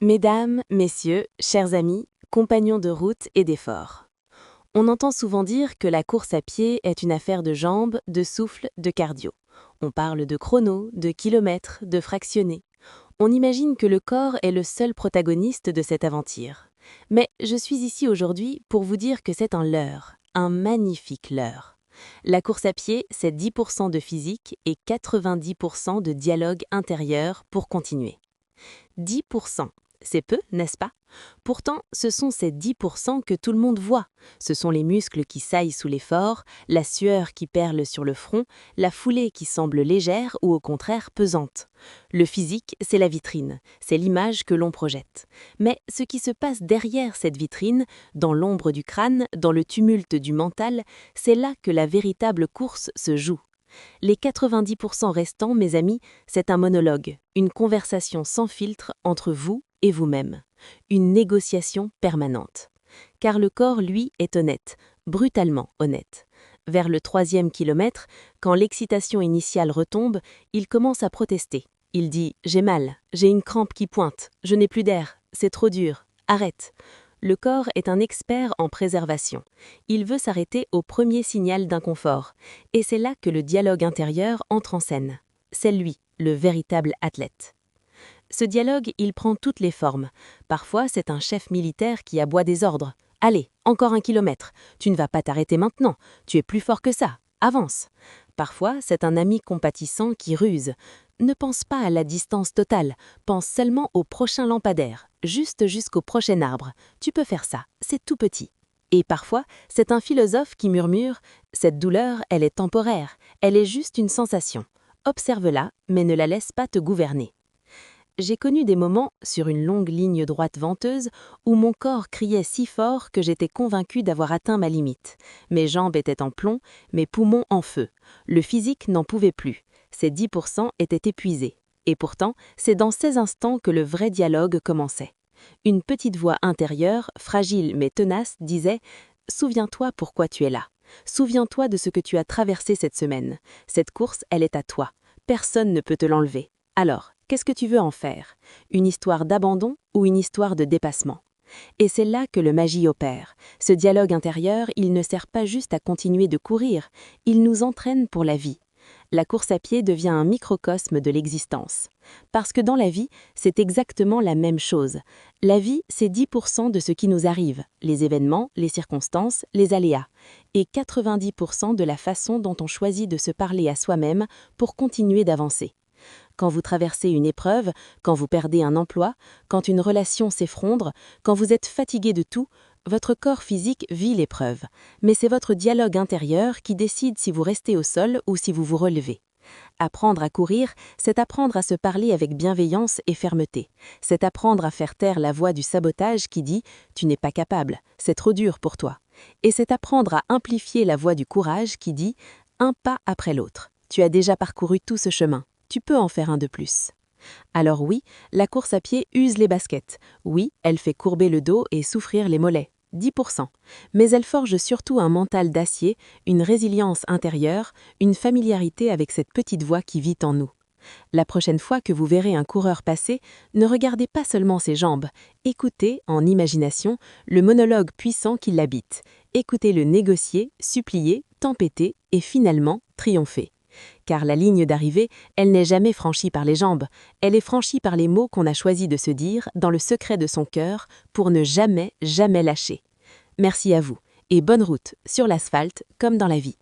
Mesdames, messieurs, chers amis, compagnons de route et d'efforts. On entend souvent dire que la course à pied est une affaire de jambes, de souffle, de cardio. On parle de chrono, de kilomètres, de fractionnés. On imagine que le corps est le seul protagoniste de cette aventure. Mais je suis ici aujourd'hui pour vous dire que c'est un leurre, un magnifique leurre. La course à pied, c'est 10% de physique et 90% de dialogue intérieur pour continuer. 10%. C'est peu, n'est-ce pas? Pourtant, ce sont ces 10% que tout le monde voit. Ce sont les muscles qui saillent sous l'effort, la sueur qui perle sur le front, la foulée qui semble légère ou au contraire pesante. Le physique, c'est la vitrine, c'est l'image que l'on projette. Mais ce qui se passe derrière cette vitrine, dans l'ombre du crâne, dans le tumulte du mental, c'est là que la véritable course se joue. Les 90% restants, mes amis, c'est un monologue, une conversation sans filtre entre vous et vous-même, une négociation permanente. Car le corps, lui, est honnête, brutalement honnête. Vers le 3e kilomètre, quand l'excitation initiale retombe, il commence à protester. Il dit « J'ai mal, j'ai une crampe qui pointe, je n'ai plus d'air, c'est trop dur, arrête ». Le corps est un expert en préservation. Il veut s'arrêter au premier signal d'inconfort. Et c'est là que le dialogue intérieur entre en scène. C'est lui, le véritable athlète. Ce dialogue, il prend toutes les formes. Parfois, c'est un chef militaire qui aboie des ordres. « Allez, encore 1 kilomètre. Tu ne vas pas t'arrêter maintenant. Tu es plus fort que ça. Avance. » Parfois, c'est un ami compatissant qui ruse. Ne pense pas à la distance totale, pense seulement au prochain lampadaire, juste jusqu'au prochain arbre. Tu peux faire ça, c'est tout petit. Et parfois, c'est un philosophe qui murmure « Cette douleur, elle est temporaire, elle est juste une sensation. Observe-la, mais ne la laisse pas te gouverner. » J'ai connu des moments, sur une longue ligne droite venteuse, où mon corps criait si fort que j'étais convaincue d'avoir atteint ma limite. Mes jambes étaient en plomb, mes poumons en feu. Le physique n'en pouvait plus. Ces 10% étaient épuisés. Et pourtant, c'est dans ces instants que le vrai dialogue commençait. Une petite voix intérieure, fragile mais tenace, disait « Souviens-toi pourquoi tu es là. Souviens-toi de ce que tu as traversé cette semaine. Cette course, elle est à toi. Personne ne peut te l'enlever. Alors, qu'est-ce que tu veux en faire? Une histoire d'abandon ou une histoire de dépassement? Et c'est là que le magie opère. Ce dialogue intérieur, il ne sert pas juste à continuer de courir, il nous entraîne pour la vie. La course à pied devient un microcosme de l'existence. Parce que dans la vie, c'est exactement la même chose. La vie, c'est 10% de ce qui nous arrive, les événements, les circonstances, les aléas, et 90% de la façon dont on choisit de se parler à soi-même pour continuer d'avancer. Quand vous traversez une épreuve, quand vous perdez un emploi, quand une relation s'effondre, quand vous êtes fatigué de tout, votre corps physique vit l'épreuve. Mais c'est votre dialogue intérieur qui décide si vous restez au sol ou si vous vous relevez. Apprendre à courir, c'est apprendre à se parler avec bienveillance et fermeté. C'est apprendre à faire taire la voix du sabotage qui dit « Tu n'es pas capable, c'est trop dur pour toi ». Et c'est apprendre à amplifier la voix du courage qui dit « Un pas après l'autre. Tu as déjà parcouru tout ce chemin. Tu peux en faire un de plus. » Alors oui, la course à pied use les baskets. Oui, elle fait courber le dos et souffrir les mollets. 10%. Mais elle forge surtout un mental d'acier, une résilience intérieure, une familiarité avec cette petite voix qui vit en nous. La prochaine fois que vous verrez un coureur passer, ne regardez pas seulement ses jambes. Écoutez, en imagination, le monologue puissant qui l'habite. Écoutez-le négocier, supplier, tempêter et finalement triompher. Car la ligne d'arrivée, elle n'est jamais franchie par les jambes, elle est franchie par les mots qu'on a choisi de se dire dans le secret de son cœur pour ne jamais, jamais lâcher. Merci à vous et bonne route sur l'asphalte comme dans la vie.